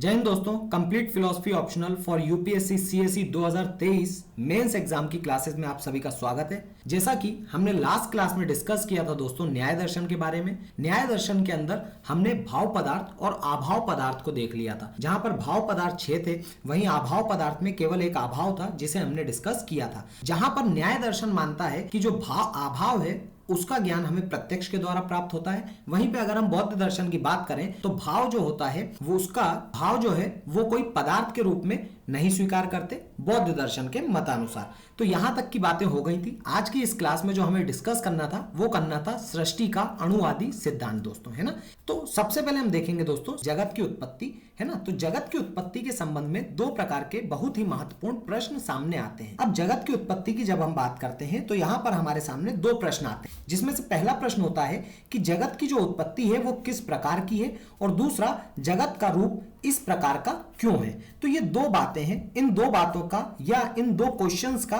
जय हिंद दोस्तों, complete philosophy optional for UPSC CSE 2023 mains exam की क्लासेस में आप सभी का स्वागत है। जैसा कि हमने लास्ट क्लास में डिस्कस किया था दोस्तों न्याय दर्शन के बारे में। न्याय दर्शन के अंदर हमने भाव पदार्थ और अभाव पदार्थ को देख लिया था। जहां पर भाव पदार्थ 6 थे, वहीं अभाव पदार्थ में केवल एक अभाव था जिसे हमने डिस्कस किया था। जहां पर न्याय दर्शन मानता है कि जो अभाव है उसका ज्ञान हमें प्रत्यक्ष के द्वारा प्राप्त होता है। वहीं पे अगर हम बौद्ध दर्शन की बात करें तो भाव जो होता है वो उसका भाव जो है वो कोई पदार्थ के रूप में नहीं स्वीकार करते बौद्ध दर्शन के मतानुसार। तो यहां तक की बातें हो गई थी। आज की इस क्लास में जो हमें डिस्कस करना था वो करना था सृष्टि का अणुवादी सिद्धांत दोस्तों, है ना। तो सबसे पहले हम देखेंगे दोस्तों जगत की उत्पत्ति, है ना। तो जगत की उत्पत्ति के संबंध में दो प्रकार के बहुत ही महत्वपूर्ण प्रश्न सामने आते हैं। अब जगत की उत्पत्ति की जब हम बात करते हैं तो यहाँ पर हमारे सामने दो प्रश्न आते हैं, जिसमें से पहला प्रश्न होता है कि जगत की जो उत्पत्ति है वो किस प्रकार की है, और दूसरा जगत का रूप इस प्रकार का क्यों है। तो ये दो बातें हैं। इन दो बातों का या इन दो क्वेश्चंस का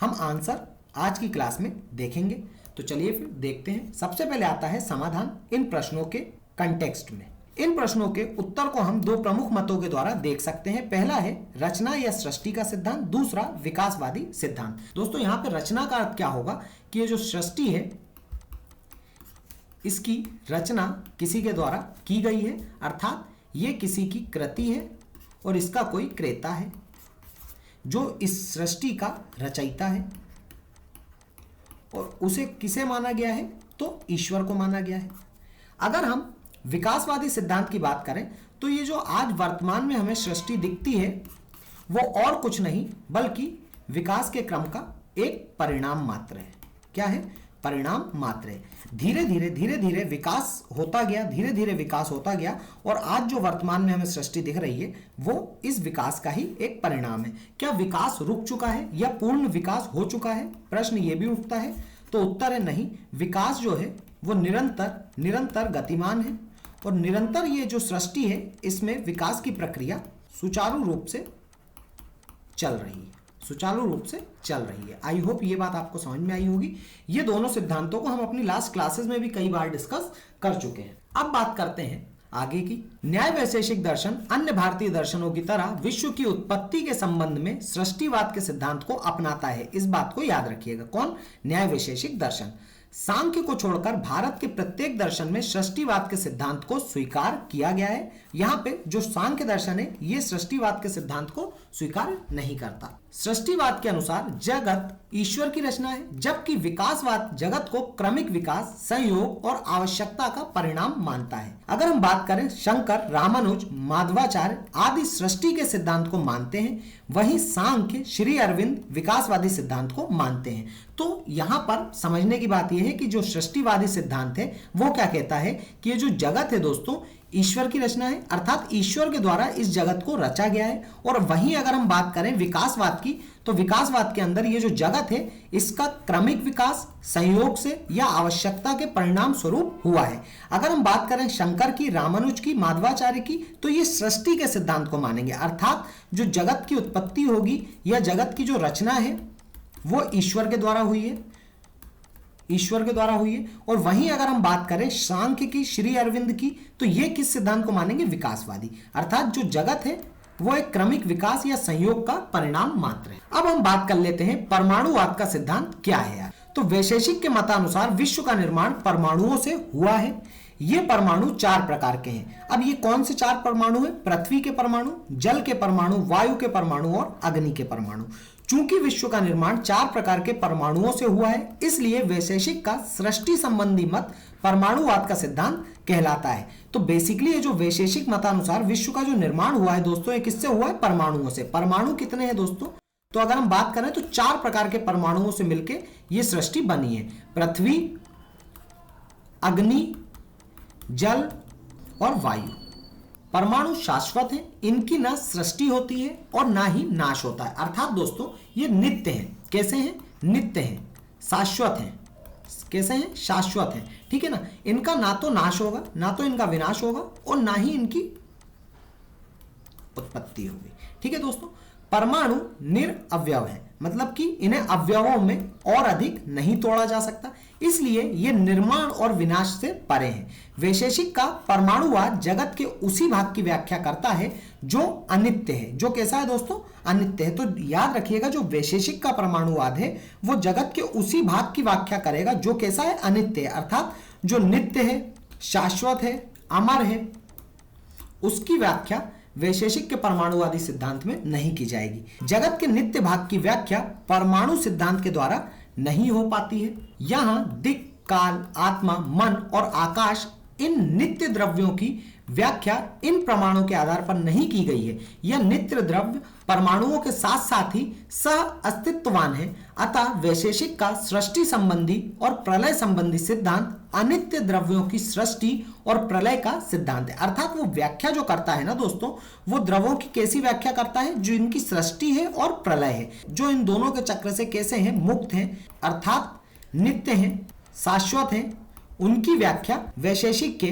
हम आंसर आज की क्लास में देखेंगे। तो चलिए फिर देखते हैं। सबसे पहले आता है समाधान इन प्रश्नों के कंटेक्स्ट में। इन प्रश्नों के उत्तर को हम दो प्रमुख मतों के द्वारा देख सकते हैं। पहला है रचना या सृष्टि का सिद्धांत, दूसरा विकासवादी सिद्धांत। दोस्तों यहाँ पे रचना का अर्थ क्या होगा कि ये जो सृष्टि है इसकी रचना किसी के द्वारा की गई है, अर्थात ये किसी की कृति है और इसका कोई क्रेता है जो इस सृष्टि का रचयिता है, और उसे किसे माना गया है तो ईश्वर को माना गया है। अगर हम विकासवादी सिद्धांत की बात करें तो ये जो आज वर्तमान में हमें सृष्टि दिखती है वो और कुछ नहीं बल्कि विकास के क्रम का एक परिणाम मात्र है। क्या है? परिणाम मात्र है। धीरे धीरे विकास होता गया, धीरे धीरे विकास होता गया, और आज जो वर्तमान में हमें सृष्टि दिख रही है वो इस विकास का ही एक परिणाम है। क्या विकास रुक चुका है या पूर्ण विकास हो चुका है? प्रश्न ये भी उठता है। तो उत्तर है नहीं। विकास जो है वो निरंतर गतिमान है, और निरंतर ये जो सृष्टि है इसमें विकास की प्रक्रिया सुचारू रूप से चल रही है। आई होप ये बात आपको समझ में आई होगी। ये दोनों सिद्धांतों को हम अपनी लास्ट क्लासेस में भी कई बार डिस्कस कर चुके हैं। अब बात करते हैं आगे की। न्याय वैशेषिक दर्शन अन्य भारतीय दर्शनों की तरह विश्व की उत्पत्ति के संबंध में सृष्टिवाद के सिद्धांत को अपनाता है। इस बात को याद रखिएगा। कौन? न्याय वैशेषिक दर्शन। सांख्य को छोड़कर भारत के प्रत्येक दर्शन में सृष्टिवाद के सिद्धांत को स्वीकार किया गया है। यहाँ पे जो सांख्य दर्शन है ये सृष्टिवाद के सिद्धांत को स्वीकार नहीं करता। सृष्टिवाद के अनुसार जगत ईश्वर की रचना है, जबकि विकासवाद जगत को क्रमिक विकास, संयोग और आवश्यकता का परिणाम मानता है। अगर हम बात करें शंकर, रामानुज, माधवाचार्य आदि सृष्टि के सिद्धांत को मानते हैं, वहीं सांख्य, श्री अरविंद विकासवादी सिद्धांत को मानते हैं। तो यहाँ पर समझने की बात यह है कि जो सृष्टिवादी सिद्धांत है वो क्या कहता है कि ये जो जगत है दोस्तों ईश्वर की रचना है, अर्थात ईश्वर के द्वारा इस जगत को रचा गया है। और वहीं अगर हम बात करें विकासवाद की तो विकासवाद के अंदर ये जो जगत है इसका क्रमिक विकास संयोग से या आवश्यकता के परिणाम स्वरूप हुआ है। अगर हम बात करें शंकर की, रामानुज की, माधवाचार्य की, तो ये सृष्टि के सिद्धांत को मानेंगे, अर्थात जो जगत की उत्पत्ति होगी या जगत की जो रचना है वो ईश्वर के द्वारा हुई है। और वहीं अगर हम बात करें सांख्य की, श्री अरविंद की, तो ये किस सिद्धांत को मानेंगे? विकासवादी, अर्थात जो जगत है वो एक क्रमिक विकास या संयोग का परिणाम मात्र है। अब हम बात कर लेते हैं परमाणुवाद का सिद्धांत क्या है यार। तो वैशेषिक के मतानुसार विश्व का निर्माण परमाणुओं से हुआ है। ये परमाणु 4 प्रकार के हैं। अब ये कौन से 4 परमाणु है? पृथ्वी के परमाणु, जल के परमाणु, वायु के परमाणु और अग्नि के परमाणु। चूंकि विश्व का निर्माण 4 प्रकार के परमाणुओं से हुआ है, इसलिए वैशेषिक का सृष्टि संबंधी मत परमाणुवाद का सिद्धांत कहलाता है। तो बेसिकली ये जो वैशेषिक मतानुसार विश्व का जो निर्माण हुआ है दोस्तों, ये किससे हुआ है? परमाणुओं से। परमाणु कितने हैं दोस्तों? तो अगर हम बात करें तो 4 प्रकार के परमाणुओं से मिलकर यह सृष्टि बनी है। पृथ्वी, अग्नि, जल और वायु। परमाणु शाश्वत हैं, इनकी ना सृष्टि होती है और ना ही नाश होता है, अर्थात दोस्तों ये नित्य हैं। कैसे हैं? नित्य हैं, शाश्वत हैं। कैसे हैं? शाश्वत हैं। ठीक है ना। इनका ना तो नाश होगा, ना तो इनका विनाश होगा, और ना ही इनकी उत्पत्ति होगी। ठीक है दोस्तों। परमाणु निरअवयव है, मतलब कि इन्हें अवयवों में और अधिक नहीं तोड़ा जा सकता, इसलिए ये निर्माण और विनाश से परे हैं। वैशेषिक का परमाणुवाद जगत के उसी भाग की व्याख्या करता है जो अनित्य है। जो कैसा है दोस्तों? अनित्य है। तो याद रखिएगा, जो वैशेषिक का परमाणुवाद है वो जगत के उसी भाग की व्याख्या करेगा जो कैसा है? अनित्य है, अर्थात जो नित्य है, शाश्वत है, अमर है, उसकी व्याख्या वैशेषिक के परमाणुवादी सिद्धांत में नहीं की जाएगी। जगत के नित्य भाग की व्याख्या परमाणु सिद्धांत के द्वारा नहीं हो पाती है। यहां दिक्, काल, आत्मा, मन और आकाश इन नित्य द्रव्यों की व्याख्या इन प्रमाणों के आधार पर नहीं की गई है। यह नित्य द्रव्य परमाणुओं के साथ साथ ही सह अस्तित्ववान है। अतः वैशेषिक का सृष्टि संबंधी और प्रलय संबंधी सिद्धांत अनित्य द्रव्यों की सृष्टि और प्रलय का सिद्धांत है। अर्थात वो व्याख्या जो करता है ना दोस्तों, वो द्रव्यों की कैसी व्याख्या करता है? जो इनकी सृष्टि है और प्रलय है, जो इन दोनों के चक्र से कैसे हैं? मुक्त हैं, अर्थात नित्य हैं, शाश्वत हैं। उनकी व्याख्या वैशेषिक के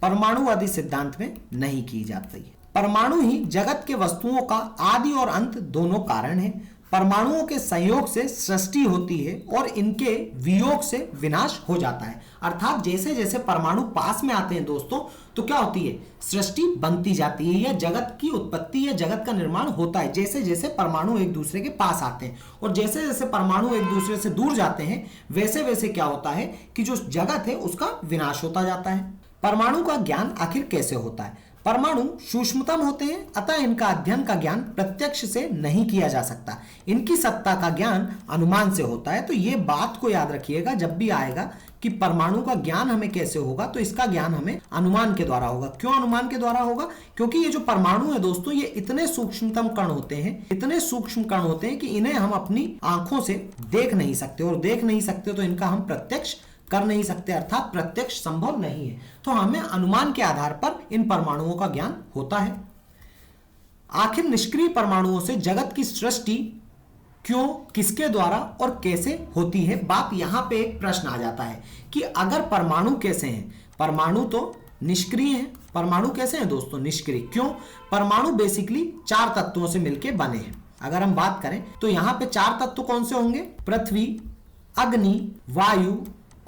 परमाणुवादी सिद्धांत में नहीं की जाती है। परमाणु ही जगत के वस्तुओं का आदि और अंत दोनों कारण है। परमाणुओं के संयोग से सृष्टि होती है और इनके वियोग से विनाश हो जाता है। अर्थात जैसे जैसे परमाणु पास में आते हैं दोस्तों, तो क्या होती है? सृष्टि बनती जाती है, या जगत की उत्पत्ति या जगत का निर्माण होता है जैसे जैसे परमाणु एक दूसरे के पास आते हैं। और जैसे जैसे परमाणु एक दूसरे से दूर जाते हैं, वैसे वैसे क्या होता है कि जो जगत है उसका विनाश होता जाता है। परमाणु का ज्ञान आखिर कैसे होता है? परमाणु सूक्ष्मतम होते हैं, अतः इनका अध्ययन का ज्ञान प्रत्यक्ष से नहीं किया जा सकता। इनकी सत्ता का ज्ञान अनुमान से होता है। तो ये बात को याद रखिएगा जब भी आएगा कि परमाणु का ज्ञान हमें कैसे होगा, तो इसका ज्ञान हमें अनुमान के द्वारा होगा। क्यों अनुमान के द्वारा होगा? क्योंकि ये जो परमाणु है दोस्तों, ये इतने सूक्ष्मतम कण होते हैं, इतने सूक्ष्म कण होते हैं कि इन्हें हम अपनी आंखों से देख नहीं सकते, और देख नहीं सकते तो इनका हम प्रत्यक्ष कर नहीं सकते, अर्थात प्रत्यक्ष संभव नहीं है। तो हमें अनुमान के आधार पर इन परमाणुओं का ज्ञान होता है। आखिर निष्क्रिय परमाणुओं से जगत की सृष्टि क्यों, किसके द्वारा और कैसे होती है? बात यहां पे एक प्रश्न आ जाता है कि अगर परमाणु कैसे हैं? परमाणु तो निष्क्रिय हैं। परमाणु कैसे हैं दोस्तों? निष्क्रिय। क्यों? परमाणु बेसिकली 4 तत्वों से मिलकर बने हैं। अगर हम बात करें तो यहां पे 4 तत्व कौन से होंगे? पृथ्वी, अग्नि, वायु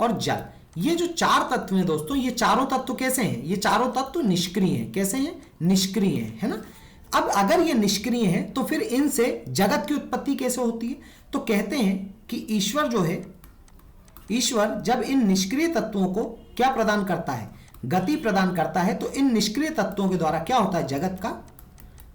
और जल। ये जो 4 तत्व हैं दोस्तों, ये चारों तत्व कैसे हैं? ये चारों तत्व निष्क्रिय हैं। कैसे हैं? निष्क्रिय हैं, है ना। अब अगर ये निष्क्रिय हैं तो फिर इनसे जगत की उत्पत्ति कैसे होती है? तो कहते हैं कि ईश्वर जो है, ईश्वर जब इन निष्क्रिय तत्वों को क्या प्रदान करता है? गति प्रदान करता है। तो इन निष्क्रिय तत्वों के द्वारा क्या होता है? जगत का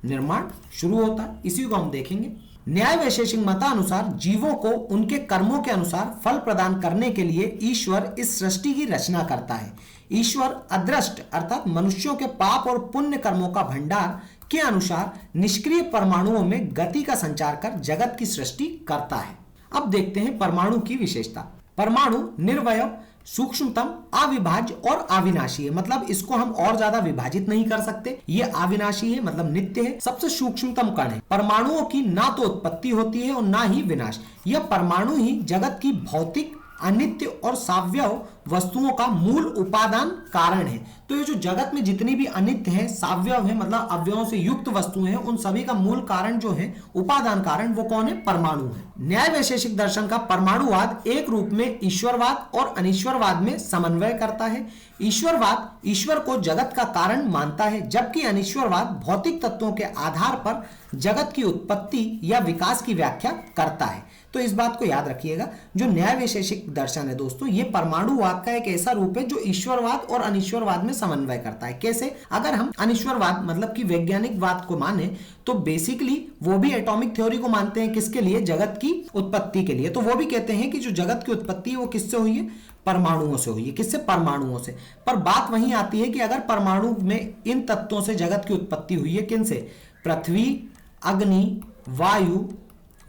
निर्माण शुरू होता है। इसी को हम देखेंगे। न्याय वैशेषिक मतानुसार जीवों को उनके कर्मों के अनुसार फल प्रदान करने के लिए ईश्वर इस सृष्टि की रचना करता है। ईश्वर अदृष्ट अर्थात मनुष्यों के पाप और पुण्य कर्मों का भंडार के अनुसार निष्क्रिय परमाणुओं में गति का संचार कर जगत की सृष्टि करता है। अब देखते हैं परमाणु की विशेषता। परमाणु निर्वयव, सूक्ष्मतम, अविभाज्य और अविनाशी है। मतलब इसको हम और ज्यादा विभाजित नहीं कर सकते। ये अविनाशी है, मतलब नित्य है, सबसे सूक्ष्मतम कण है। परमाणुओं की ना तो उत्पत्ति होती है और ना ही विनाश। यह परमाणु ही जगत की भौतिक, अनित्य और सावयव वस्तुओं का मूल उपादान कारण है। तो ये जो जगत में जितनी भी अनित्य है, सावयव है, मतलब अवयवों से युक्त वस्तुएं हैं, उन सभी का मूल कारण जो है, उपादान कारण, वो कौन है? परमाणु है। न्याय वैशेषिक दर्शन का परमाणुवाद एक रूप में ईश्वरवाद और अनीश्वरवाद में समन्वय करता है। ईश्वरवाद ईश्वर को जगत का कारण मानता है, जबकि अनीश्वरवाद भौतिक तत्वों के आधार पर जगत की उत्पत्ति या विकास की व्याख्या करता है। तो इस बात को याद रखिएगा, जो न्याय वैशेषिक दर्शन है दोस्तों, ये परमाणुवाद का एक ऐसा रूप है जो ईश्वरवाद और अनीश्वरवाद में समन्वय करता है। कैसे? अगर हम अनीश्वरवाद मतलब कि वैज्ञानिकवाद को माने तो बेसिकली वो भी एटॉमिक थ्योरी को मानते हैं। किसके लिए? जगत की उत्पत्ति के लिए। तो वो भी कहते हैं कि जो जगत की उत्पत्ति है वो किससे हुई है? परमाणुओं से हुई है। किससे? परमाणुओं से। पर बात वहीं आती है कि अगर परमाणु में इन तत्वों से जगत की उत्पत्ति हुई है, किन से? पृथ्वी, अग्नि,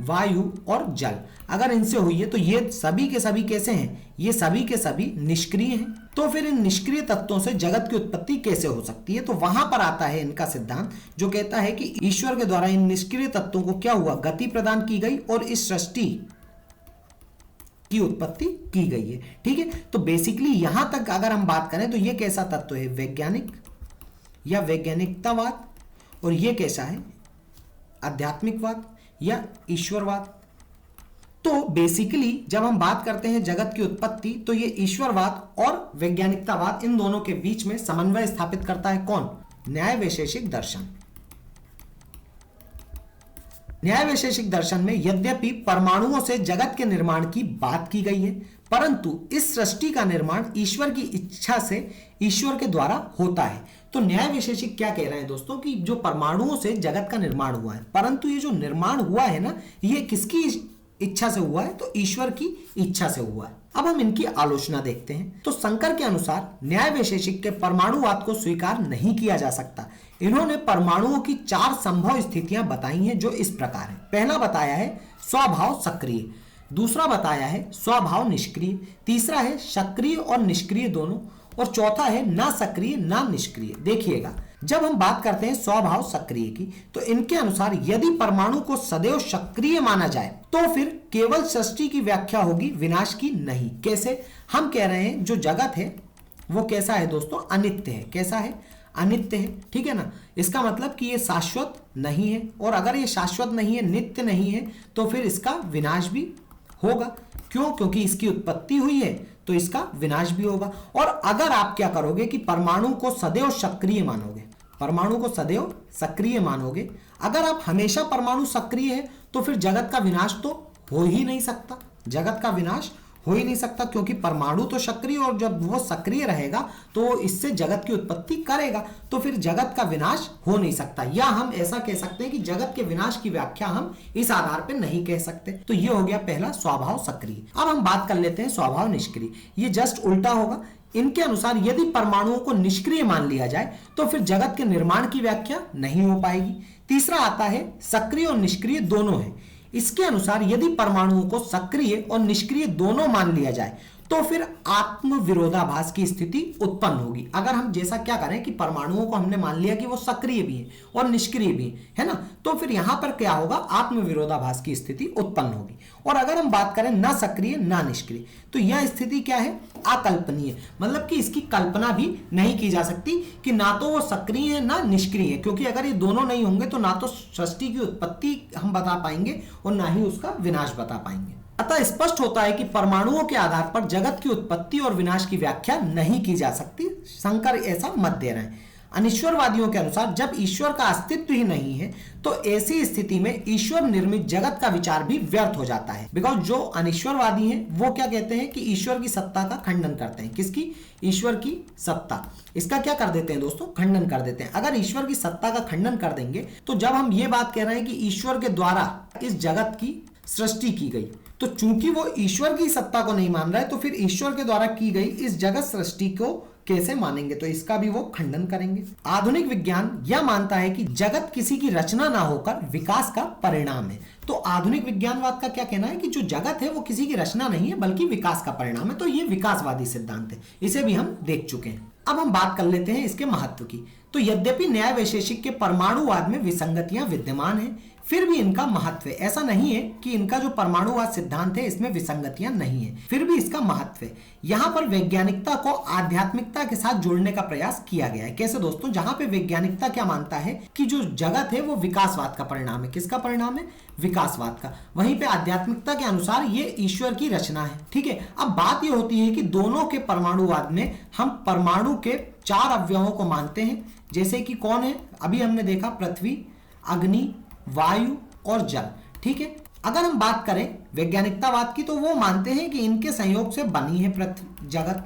वायु और जल। अगर इनसे हुई है तो ये सभी के सभी कैसे हैं? ये सभी के सभी निष्क्रिय हैं। तो फिर इन निष्क्रिय तत्वों से जगत की उत्पत्ति कैसे हो सकती है? तो वहां पर आता है इनका सिद्धांत जो कहता है कि ईश्वर के द्वारा इन निष्क्रिय तत्वों को क्या हुआ? गति प्रदान की गई और इस सृष्टि की उत्पत्ति की गई है। ठीक है। तो बेसिकली यहां तक अगर हम बात करें तो ये कैसा तत्व है? वैज्ञानिक या वैज्ञानिकतावाद। और ये कैसा है? आध्यात्मिकवाद या ईश्वरवाद। तो बेसिकली जब हम बात करते हैं जगत की उत्पत्ति, तो ये ईश्वरवाद और वैज्ञानिकतावाद इन दोनों के बीच में समन्वय स्थापित करता है कौन? न्याय वैशेषिक दर्शन। न्याय वैशेषिक दर्शन में यद्यपि परमाणुओं से जगत के निर्माण की बात की गई है, परंतु इस सृष्टि का निर्माण ईश्वर की इच्छा से ईश्वर के द्वारा होता है। तो न्याय वैशेषिक क्या कह रहे हैं दोस्तों कि जो परमाणुओं से जगत का निर्माण हुआ है, परंतु ये जो निर्माण हुआ है ना, ये किसकी इच्छा से हुआ है? तो ईश्वर की इच्छा से हुआ है। अब हम इनकी आलोचना देखते हैं। तो शंकर के अनुसार न्याय वैशेषिक के परमाणुवाद को स्वीकार नहीं किया जा सकता। इन्होंने परमाणुओं की 4 संभव स्थितियां बताई हैं जो इस प्रकार है। पहला बताया है स्वभाव सक्रिय, दूसरा बताया है स्वभाव निष्क्रिय, तीसरा है सक्रिय और निष्क्रिय दोनों, और चौथा है ना सक्रिय ना निष्क्रिय। देखिएगा, जब हम बात करते हैं स्वभाव सक्रिय की, तो इनके अनुसार यदि परमाणु को सदैव सक्रिय माना जाए तो फिर केवल सृष्टि की व्याख्या होगी, विनाश की नहीं। कैसे? हम कह रहे हैं जो जगत है वो कैसा है दोस्तों? अनित्य है। कैसा है? अनित्य है। ठीक है ना? इसका मतलब कि ये शाश्वत नहीं है, और अगर ये शाश्वत नहीं है, नित्य नहीं है, तो फिर इसका विनाश भी होगा। क्यों? क्योंकि इसकी उत्पत्ति हुई है तो इसका विनाश भी होगा। और अगर आप क्या करोगे कि परमाणु को सदैव सक्रिय मानोगे, परमाणु को सदैव सक्रिय मानोगे, अगर आप हमेशा परमाणु सक्रिय है तो फिर जगत का विनाश तो हो ही नहीं सकता। जगत का विनाश हो ही नहीं सकता, क्योंकि परमाणु तो सक्रिय, और जब वो सक्रिय रहेगा तो इससे जगत की उत्पत्ति करेगा, तो फिर जगत का विनाश हो नहीं सकता। या हम ऐसा कह सकते हैं कि जगत के विनाश की व्याख्या हम इस आधार पर नहीं कह सकते। तो ये हो गया पहला स्वभाव सक्रिय। अब हम बात कर लेते हैं स्वभाव निष्क्रिय। ये जस्ट उल्टा होगा। इनके अनुसार यदि परमाणुओं को निष्क्रिय मान लिया जाए तो फिर जगत के निर्माण की व्याख्या नहीं हो पाएगी। तीसरा आता है सक्रिय और निष्क्रिय दोनों है। इसके अनुसार यदि परमाणुओं को सक्रिय और निष्क्रिय दोनों मान लिया जाए तो फिर आत्म विरोधाभास की स्थिति उत्पन्न होगी। अगर हम जैसा क्या करें कि परमाणुओं को हमने मान लिया कि वो सक्रिय भी है और निष्क्रिय भी है ना, तो फिर यहां पर क्या होगा? आत्म विरोधाभास की स्थिति उत्पन्न होगी। और अगर हम बात करें ना सक्रिय ना निष्क्रिय, तो यह स्थिति क्या है? अकल्पनीय, मतलब कि इसकी कल्पना भी नहीं की जा सकती कि ना तो वो सक्रिय है ना निष्क्रिय है, क्योंकि अगर ये दोनों नहीं होंगे तो ना तो सृष्टि की उत्पत्ति हम बता पाएंगे और ना ही उसका विनाश बता पाएंगे। अतः स्पष्ट होता है कि परमाणुओं के आधार पर जगत की उत्पत्ति और विनाश की व्याख्या नहीं की जा सकती। शंकर ऐसा मत दे रहे हैं। अनिश्वरवादियों के अनुसार जब ईश्वर का अस्तित्व ही नहीं है तो ऐसी स्थिति में ईश्वर निर्मित जगत का विचार भी व्यर्थ हो जाता है। बिकॉज जो अनिश्वरवादी हैं वो क्या कहते हैं कि ईश्वर की सत्ता का खंडन करते हैं। किसकी? ईश्वर की सत्ता। इसका क्या कर देते हैं दोस्तों? खंडन कर देते हैं। अगर ईश्वर की सत्ता का खंडन कर देंगे तो जब हम ये बात कह रहे हैं कि ईश्वर के द्वारा इस जगत की सृष्टि की गई, तो चूंकि वो ईश्वर की सत्ता को नहीं मान रहा है तो फिर ईश्वर के द्वारा की गई इस जगत सृष्टि को कैसे मानेंगे? तो इसका भी वो खंडन करेंगे। आधुनिक विज्ञान यह मानता है कि जगत किसी की रचना ना होकर विकास का परिणाम है। तो आधुनिक विज्ञानवाद का क्या कहना है कि जो जगत है वो किसी की रचना नहीं है बल्कि विकास का परिणाम है। तो ये विकासवादी सिद्धांत है, इसे भी हम देख चुके हैं। अब हम बात कर लेते हैं इसके महत्व की। तो यद्यपि न्याय वैशेषिक के परमाणुवाद में विसंगतियां विद्यमान हैं, फिर भी इनका महत्व है। ऐसा नहीं है कि इनका जो परमाणुवाद सिद्धांत है इसमें विसंगतियां नहीं है, फिर भी इसका महत्व है। यहां पर वैज्ञानिकता को आध्यात्मिकता के साथ जोड़ने का प्रयास किया गया है। कैसे दोस्तों? जहां पे वैज्ञानिकता क्या मानता है कि जो जगत है वो विकासवाद का परिणाम है। किसका परिणाम है? विकासवाद का। वहीं पे आध्यात्मिकता के अनुसार ये ईश्वर की रचना है। ठीक है। अब बात ये होती है कि दोनों के परमाणुवाद में हम परमाणु के 4 अवयवों को मानते हैं, जैसे कि कौन है? अभी हमने देखा पृथ्वी, अग्नि, वायु और जल। ठीक है। अगर हम बात करें वैज्ञानिकतावाद की तो वो मानते हैं कि इनके संयोग से बनी है पृथ्वी जगत।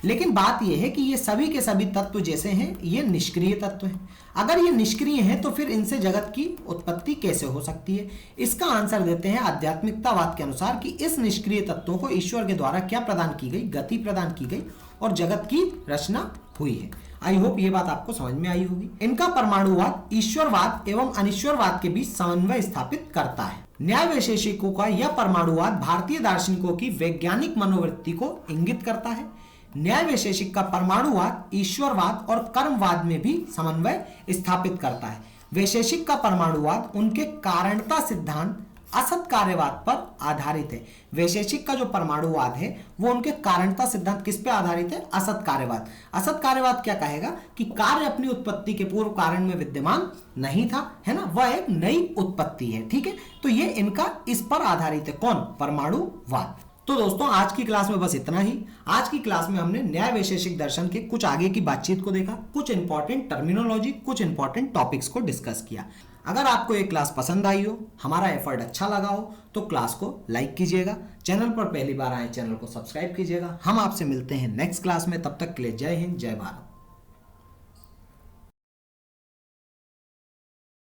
लेकिन बात यह है कि ये सभी के सभी तत्व जैसे हैं ये निष्क्रिय तत्व हैं। अगर ये निष्क्रिय हैं तो फिर इनसे जगत की उत्पत्ति कैसे हो सकती है? इसका आंसर देते हैं आध्यात्मिकतावाद के अनुसार कि इस निष्क्रिय तत्वों को ईश्वर के द्वारा क्या प्रदान की गई? गति प्रदान की गई और जगत की रचना हुई है। आई होप ये बात आपको समझ में आई होगी। इनका परमाणुवाद ईश्वरवाद एवं अनिश्वरवाद के बीच समन्वय स्थापित करता है। न्याय वैशेषिकों का यह परमाणुवाद भारतीय दार्शनिकों की वैज्ञानिक मनोवृत्ति को इंगित करता है। न्याय वैशेषिक का परमाणुवाद ईश्वरवाद और कर्मवाद में भी समन्वय स्थापित करता है। वैशेषिक का परमाणुवाद उनके कारणता सिद्धांत असत कार्यवाद पर आधारित है। वैशेषिक का जो परमाणुवाद है वो उनके कारणता सिद्धांत किस पे आधारित है? असत कार्यवाद। असत कार्यवाद क्या कहेगा कि कार्य अपनी उत्पत्ति के पूर्व कारण में विद्यमान नहीं था, है ना, वह एक नई उत्पत्ति है। ठीक है, तो ये इनका इस पर आधारित है। कौन? परमाणुवाद। तो दोस्तों आज की क्लास में बस इतना ही। आज की क्लास में हमने न्याय वैशेषिक दर्शन के कुछ आगे की बातचीत को देखा, कुछ इंपॉर्टेंट टर्मिनोलॉजी, कुछ इंपॉर्टेंट टॉपिक्स को डिस्कस किया। अगर आपको ये क्लास पसंद आई हो, हमारा एफर्ट अच्छा लगा हो, तो क्लास को लाइक कीजिएगा। चैनल पर पहली बार आए चैनल को सब्सक्राइब कीजिएगा। हम आपसे मिलते हैं नेक्स्ट क्लास में, तब तक के लिए जय हिंद, जय भारत।